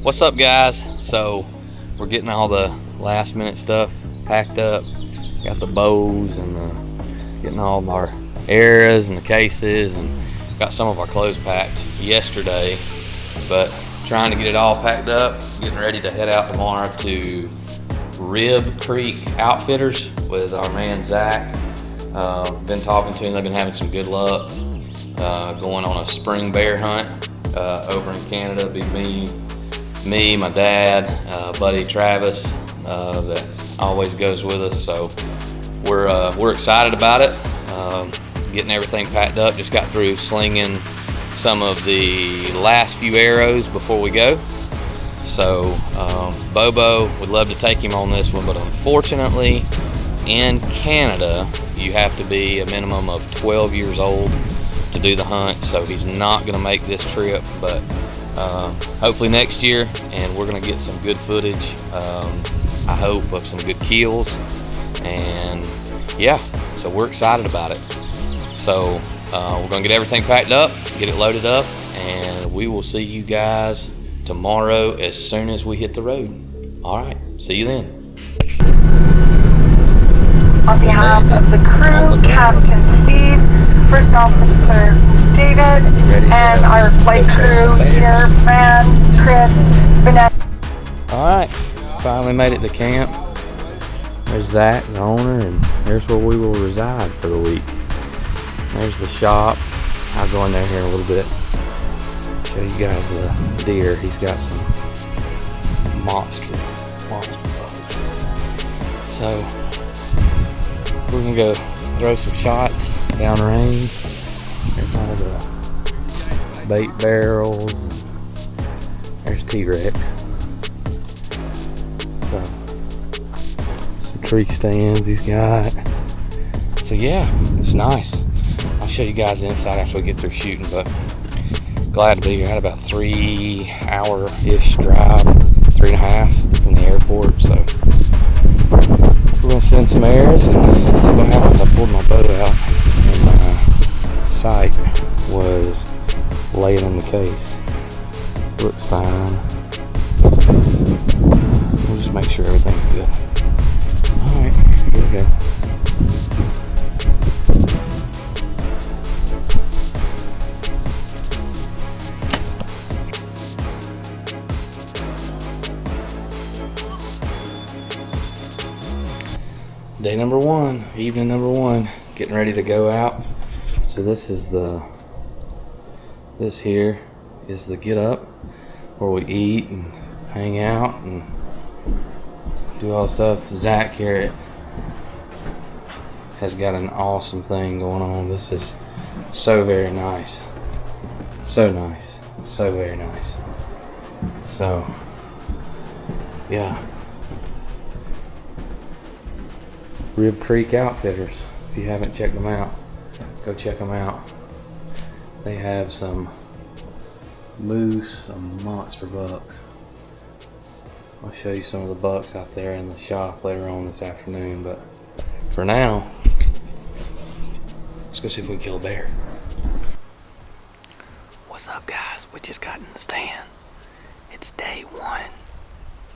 What's up, guys? So we're getting all the last minute stuff packed up. Got the bows and getting all of our eras and the cases, and got some of our clothes packed yesterday, but trying to get it all packed up, getting ready to head out tomorrow to Rib Creek Outfitters with our man Zach. Been talking to him. They've been having some good luck going on a spring bear hunt over in Canada. Be me, my dad, buddy Travis, that always goes with us. So we're excited about it. Getting everything packed up. Just got through slinging some of the last few arrows before we go. So Bobo would love to take him on this one, but unfortunately in Canada you have to be a minimum of 12 years old to do the hunt, so he's not going to make this trip, but hopefully next year, and we're going to get some good footage, I hope, of some good kills, and yeah, so we're excited about it. So we're going to get everything packed up, get it loaded up, and we will see you guys tomorrow as soon as we hit the road. All right, see you then. On behalf of the crew, Captain Steve, First Officer David, and our flight crew here, Fran, Chris, Vanessa. All right, finally made it to camp. There's Zach, the owner, and there's where we will reside for the week. There's the shop. I'll go in there here in a little bit. Show you guys the deer. He's got some monster bugs. So we're gonna go throw some shots downrange. There's all the bait barrels. There's T-Rex. So some tree stands he's got. So yeah, it's nice. I'll show you guys the inside after we get through shooting, but glad to be here. I had about 3 hour-ish drive, 3.5 from the airport, so we're gonna send some airs and see what happens. I pulled my bow out and my sight was laying in the case. Looks fine. We'll just make sure everything's good. Alright, here we go. Day number one, evening number one, getting ready to go out. So this here is the get up where we eat and hang out and do all the stuff. Zach here has got an awesome thing going on. This is so very nice. So nice. So very nice. So yeah. Rib Creek Outfitters. If you haven't checked them out, go check them out. They have some moose, some monster bucks. I'll show you some of the bucks out there in the shop later on this afternoon, but for now, let's go see if we can kill a bear. What's up, guys? We just got in the stand. It's day one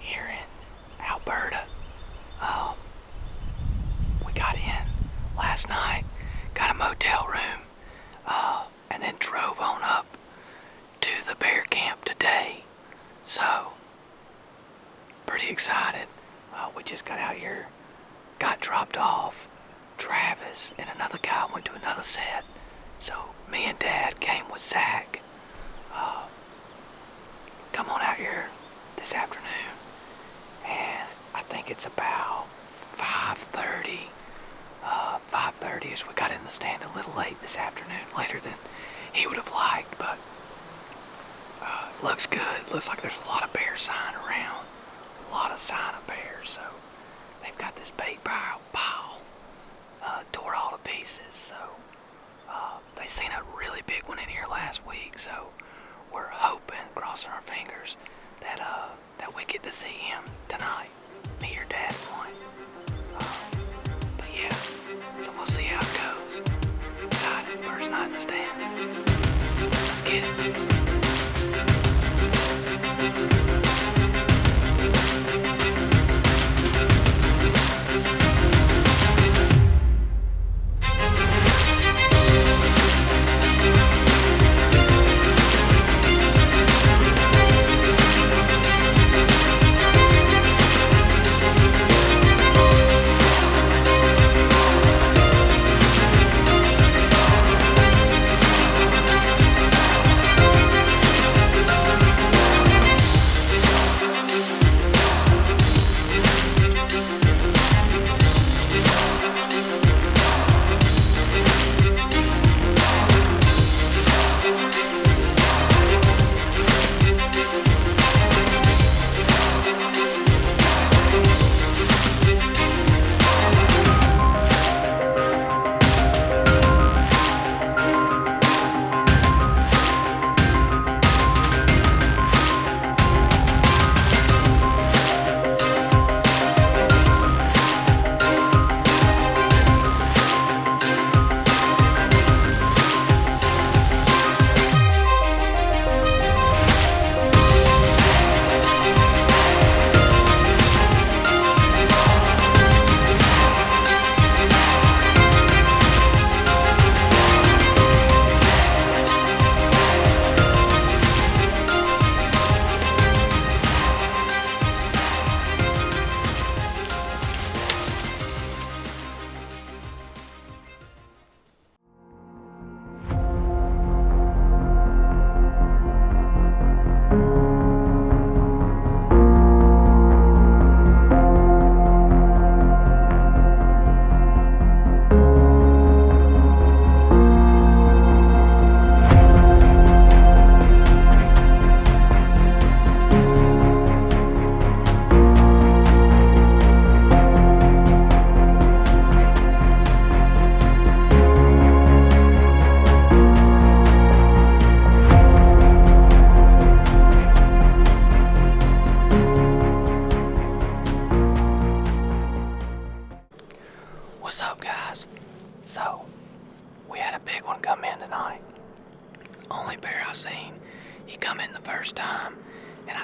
here in Alberta. We got in last night, got a motel room, and then drove on up to the bear camp today. So, pretty excited. We just got out here, got dropped off. Travis and another guy went to another set. So, me and Dad came with Zach. Come on out here this afternoon, and I think it's about 5:30. 5:30ish. We got in the stand a little late this afternoon, later than he would have liked, but looks good. Looks like there's a lot of bear sign around. A lot of sign of bears. So they've got this bait pile tore all to pieces. So they seen a really big one in here last week. So we're hoping, crossing our fingers, that we get to see him tonight. Me or Dad one. But yeah, so we'll see how it goes. Excited, first night in the stand. Let's get it.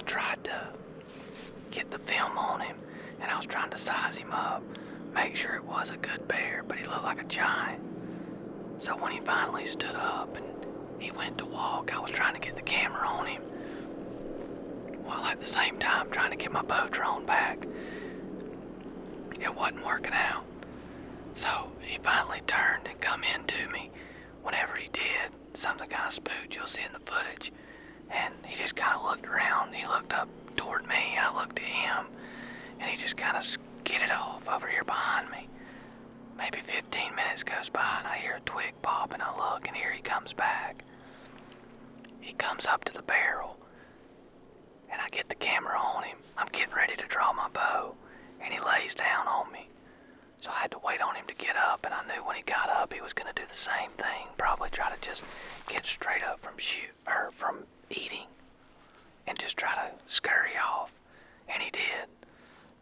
tried to get the film on him, and I was trying to size him up, make sure it was a good bear, but he looked like a giant. So when he finally stood up and he went to walk, I was trying to get the camera on him, while at the same time trying to get my bow drawn back. It wasn't working out. So he finally turned and come into me. Whenever he did, something kind of spooked, you'll see in the footage. And he just kind of looked around. He looked up toward me, and I looked at him, and he just kind of skidded off over here behind me. Maybe 15 minutes goes by, and I hear a twig pop, and I look, and here he comes back. He comes up to the barrel, and I get the camera on him. I'm getting ready to draw my bow, and he lays down on me. So I had to wait on him to get up, and I knew when he got up, he was going to do the same thing. Probably try to just get straight up from eating, and just try to scurry off. And he did.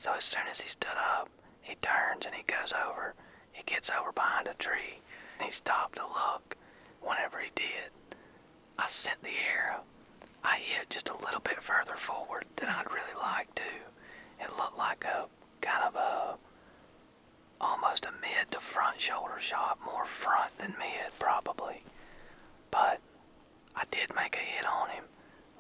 So as soon as he stood up, he turns and he goes over. He gets over behind a tree, and he stopped to look. Whenever he did, I sent the arrow. I hit just a little bit further forward than I'd really like to. It looked like a kind of almost a mid to front shoulder shot, more front than mid probably. But I did make a hit on him.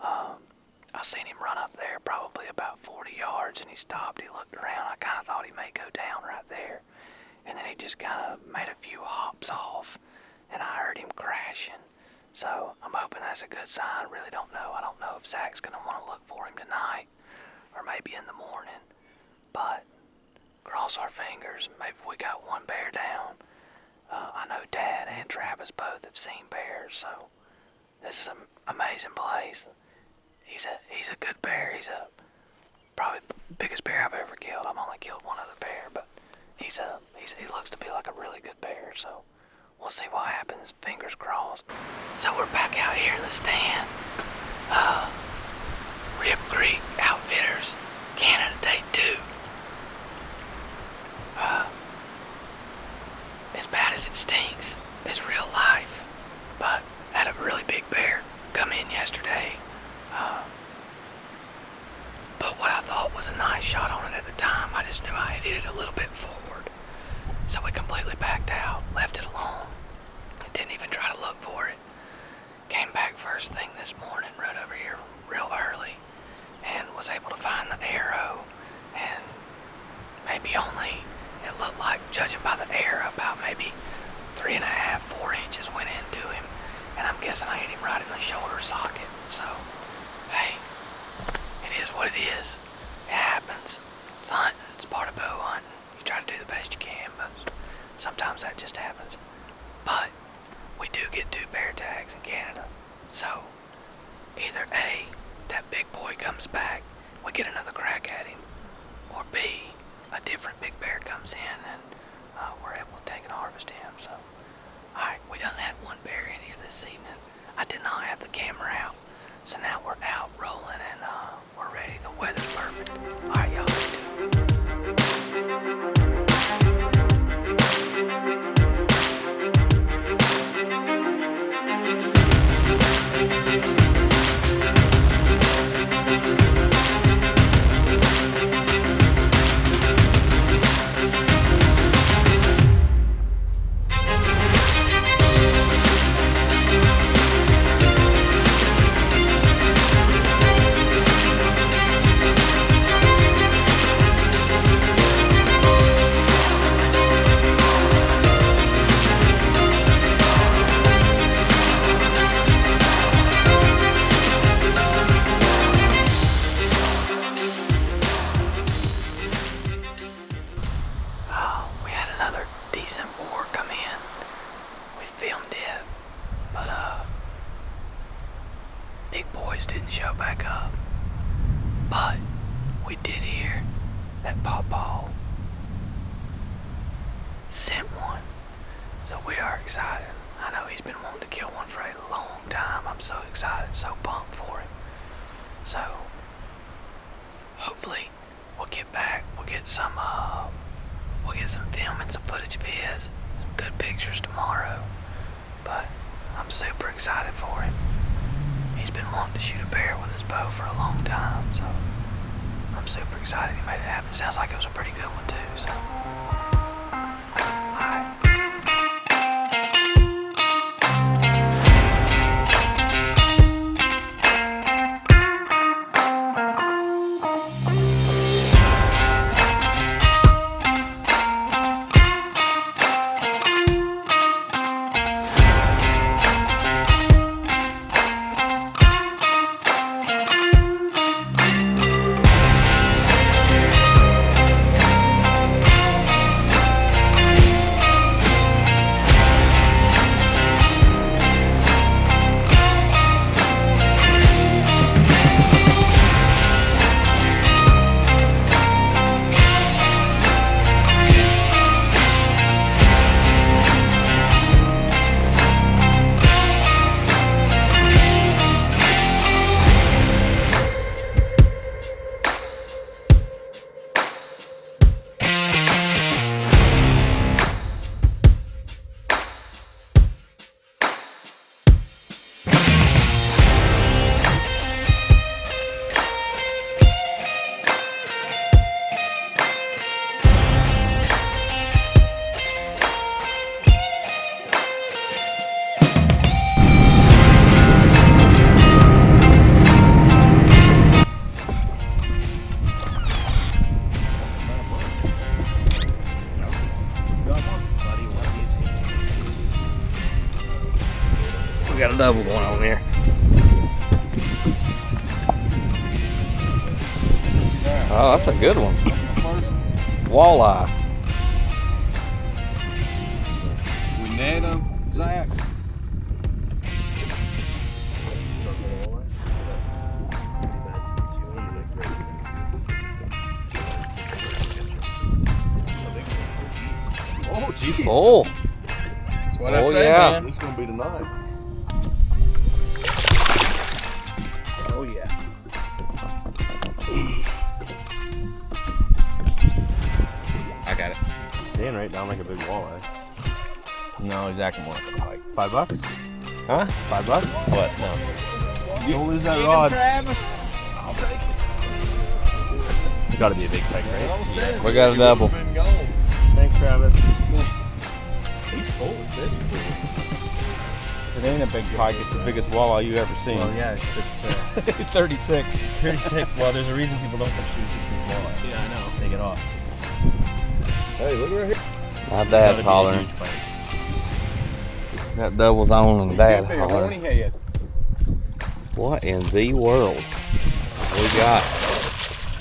I seen him run up there probably about 40 yards, and he stopped. He looked around. I kind of thought he may go down right there. And then he just kind of made a few hops off, and I heard him crashing. So I'm hoping that's a good sign. Really don't know. I don't know if Zach's going to want to look for him tonight, or maybe in the morning. But cross our fingers. Maybe we got one bear down. I know Dad and Travis both have seen bears, so this is an amazing place. He's a good bear. He's probably the biggest bear I've ever killed. I've only killed one other bear, but he looks to be like a really good bear. So we'll see what happens. Fingers crossed. So we're back out here in the stand. Rib Creek Outfitters, Canada Day 2. As bad as it stinks, it's real life. But I had a really big bear come in yesterday. But what I thought was a nice shot on it at the time, I just knew I had hit it a little bit forward. So we completely backed out, left it alone. Didn't even try to look for it. Came back first thing this morning, rode over here real early, and was able to find the arrow, and maybe only, it looked like, judging by the arrow, about maybe 3.5, 4 inches went into him, and I'm guessing I hit him right in the shoulder socket. So, hey, it is what it is. It happens. It's hunting. It's part of bow hunting. You try to do the best you can, but sometimes that just happens. But we do get 2 bear tags in Canada. So, either A, that big boy comes back, we get another crack at him, or B, a different big bear comes in and we're able to take and harvest him. So, alright, we done had 1 bear in here this evening. I did not have the camera out, so now we're out rolling and we're ready. The weather's perfect. Alright, y'all, stay tuned. Big boys didn't show back up, but we did hear that Pawpaw sent one, so we are excited. I know he's been wanting to kill one for a long time. I'm so excited, so pumped for him. So hopefully we'll get back, we'll get some film and some footage of his, some good pictures tomorrow. But I'm super excited for him. He's been wanting to shoot a bear with his bow for a long time, so I'm super excited he made it happen. Sounds like it was a pretty good one too, so. We got a double going on here. Oh, that's a good one. Walleye. We net him, Zach. Oh, jeez. Oh. That's what I Oh, said, yeah. man. This is gonna be tonight. Oh, yeah. I got it. Stand right down like a big walleye. No, he's acting more like a pike. $5? Huh? $5? What? No. Don't lose that rod. I'll take it. It's gotta be a big pike, right? Yeah. We got a double. Thanks, Travis. He's full of steady. It ain't a big Pike, it's the biggest walleye you've ever seen. Well, yeah, it's 36. 36. Well, there's a reason people don't catch these walleye. Yeah, I know. Take it off. Hey, look right here. My Gotta dad's be a hollering. huge pike. Got doubles on and dad Give me a hollering. horny head. What in the world? We got.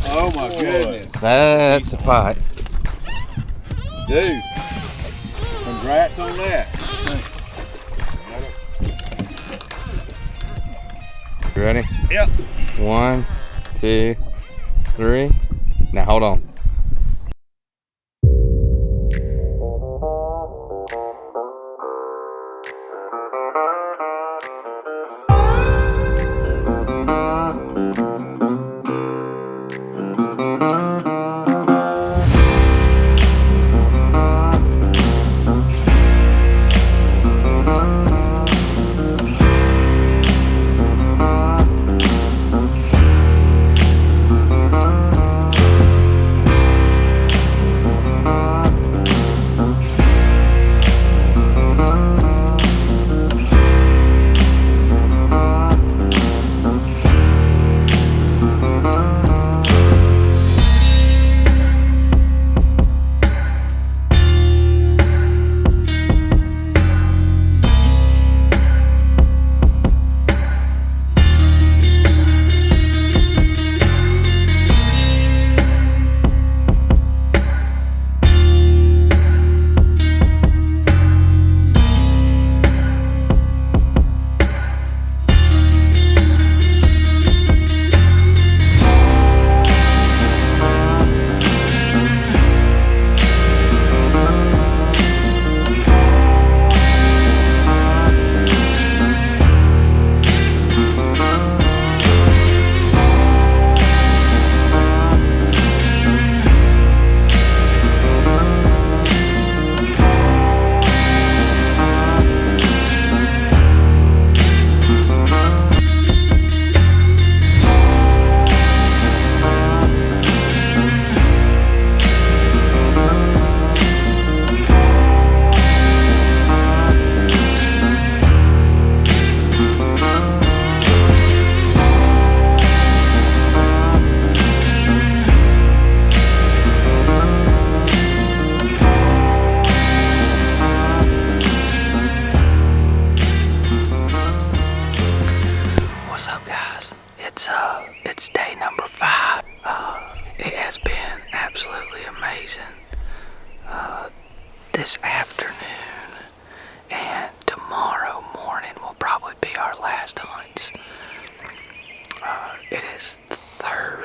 Oh my goodness. That's a fight. Dude. Congrats on that. You ready? Yep. 1, 2, 3. Now hold on.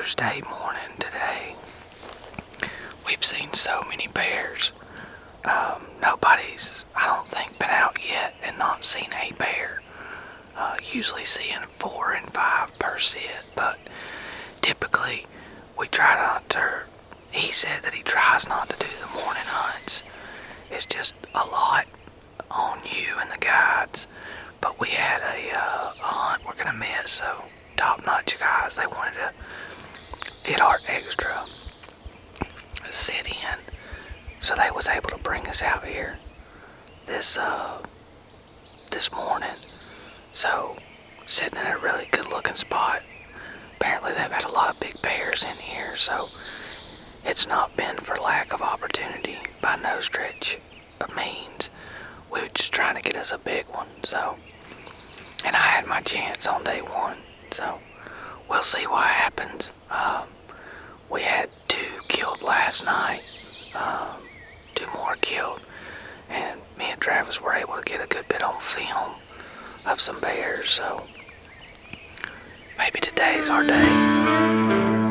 Thursday morning today. We've seen so many bears. Nobody's, I don't think, been out yet and not seen a bear. Usually seeing 4 and 5 per set, but typically we try not to. He said that he tries not to do the morning hunts. It's just a lot on you and the guides. But we had a hunt we're gonna miss, so top-notch guys, they wanted to fit our extra sit in, so they was able to bring us out here this morning. So sitting in a really good-looking spot. Apparently they've had a lot of big bears in here, so it's not been for lack of opportunity by no stretch of means. We were just trying to get us a big one, so. And I had my chance on day one, so we'll see what happens. We had 2 killed last night, 2 more killed, and me and Travis were able to get a good bit on film of some bears, so maybe today's our day.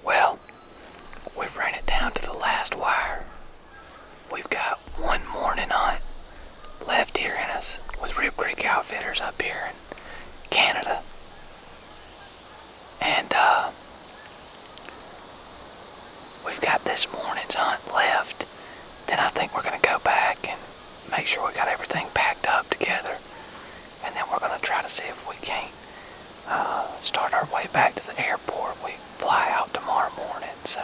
Well, we've ran it down to the last wire. We've got one morning hunt left here in us with Rib Creek Outfitters up here in Canada. And we've got this morning's hunt left. Then I think we're going to go back and make sure we got everything packed up together. And then we're going to try to see if we can't start our way back to the airport. We fly out tomorrow morning, so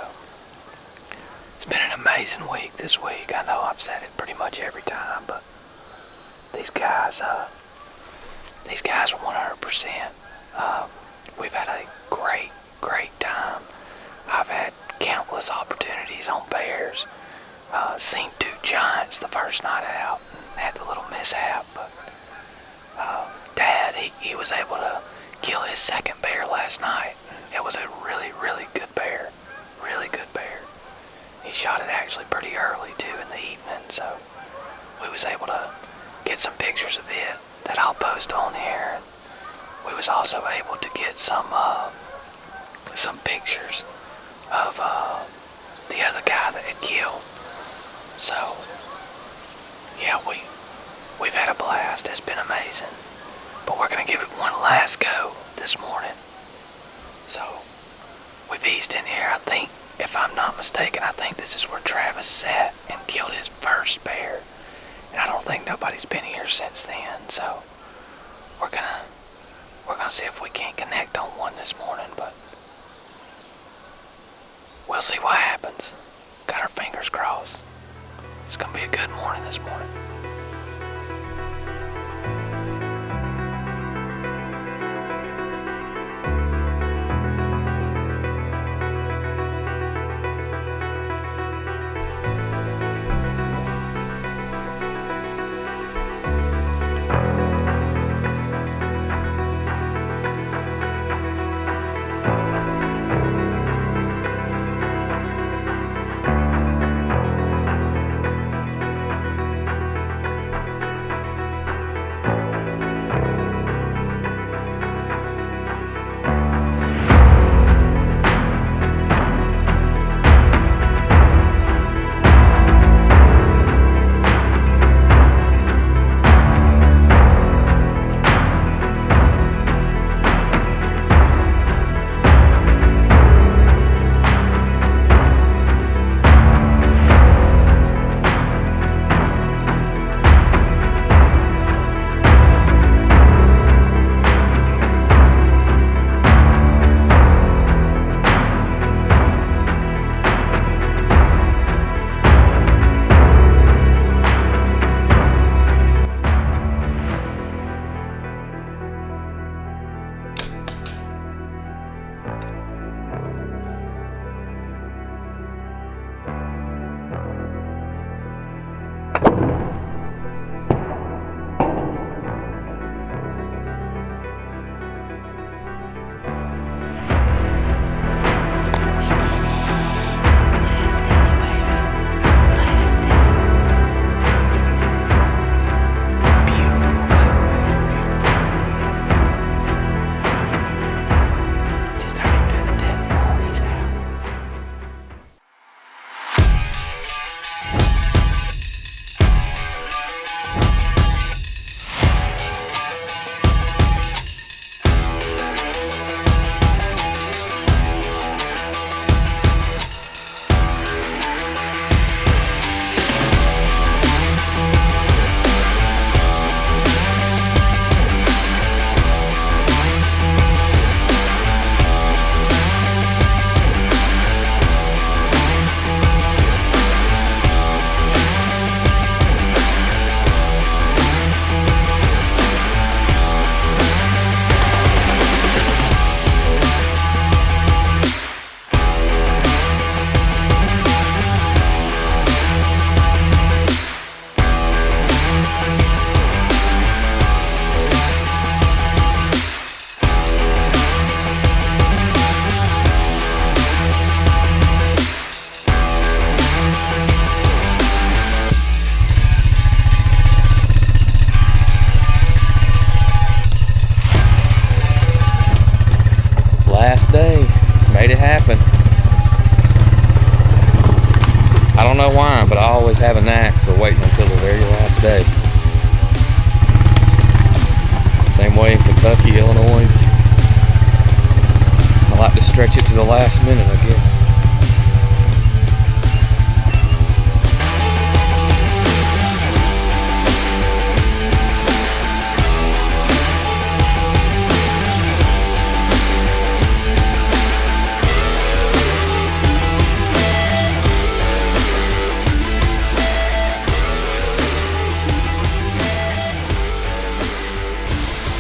it's been an amazing week this week. I know I've said it pretty much every time, but these guys are 100%. We've had a great time. I've had countless opportunities on bears. Seen 2 giants the first night out and had the little mishap, but Dad, he was able to kill his second bear last night. It was a really good bear. Really good bear. He shot it actually pretty early too in the evening, so we was able to get some pictures of it that I'll post on here. And we was also able to get some pictures of the other guy that had killed. So yeah, we've had a blast. It's been amazing. But we're gonna give it one last go this morning. So we've eased in here. I think, if I'm not mistaken, I think this is where Travis sat and killed his first bear. And I don't think nobody's been here since then. So we're gonna see if we can't connect on one this morning, but we'll see what happens. Got our fingers crossed. It's gonna be a good morning this morning. Made it happen. I don't know why, but I always have a knack for waiting until the very last day. Same way in Kentucky, Illinois. I like to stretch it to the last minute, I guess.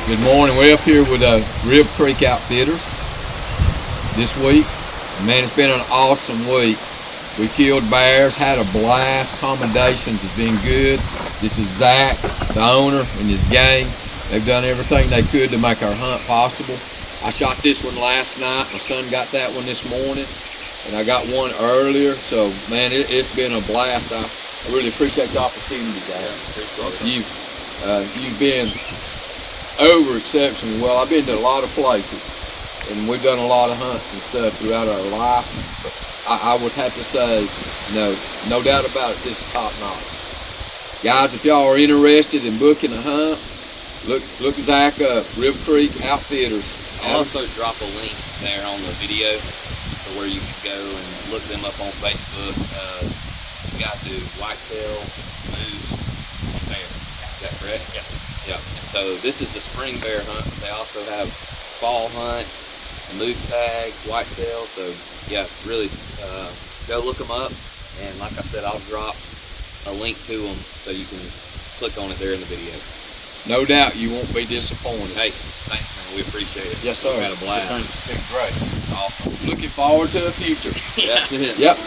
Good morning. We're up here with Rib Creek Outfitters this week. Man, it's been an awesome week. We killed bears, had a blast. Accommodations has been good. This is Zach, the owner, and his gang. They've done everything they could to make our hunt possible. I shot this one last night. My son got that one this morning, and I got one earlier. So, man, it's been a blast. I really appreciate the opportunity, Zach. You've been over exceptionally well. I've been to a lot of places, and we've done a lot of hunts and stuff throughout our life. I would have to say, no doubt about it, this is top notch. Guys, if y'all are interested in booking a hunt, look Zach up, Rib Creek Outfitters. I'll also drop a link there on the video to where you can go and look them up on Facebook. You guys do whitetail, moose, bear. Is that correct? Yeah. Yeah. So this is the spring bear hunt. They also have fall hunt, moose tag, whitetail. So yeah, really go look them up. And like I said, I'll drop a link to them so you can click on it there in the video. No doubt you won't be disappointed. Hey, thanks, man. We appreciate it. Yes, sir. We had a blast. It's been great. Awesome. Looking forward to the future. That's it. Yep.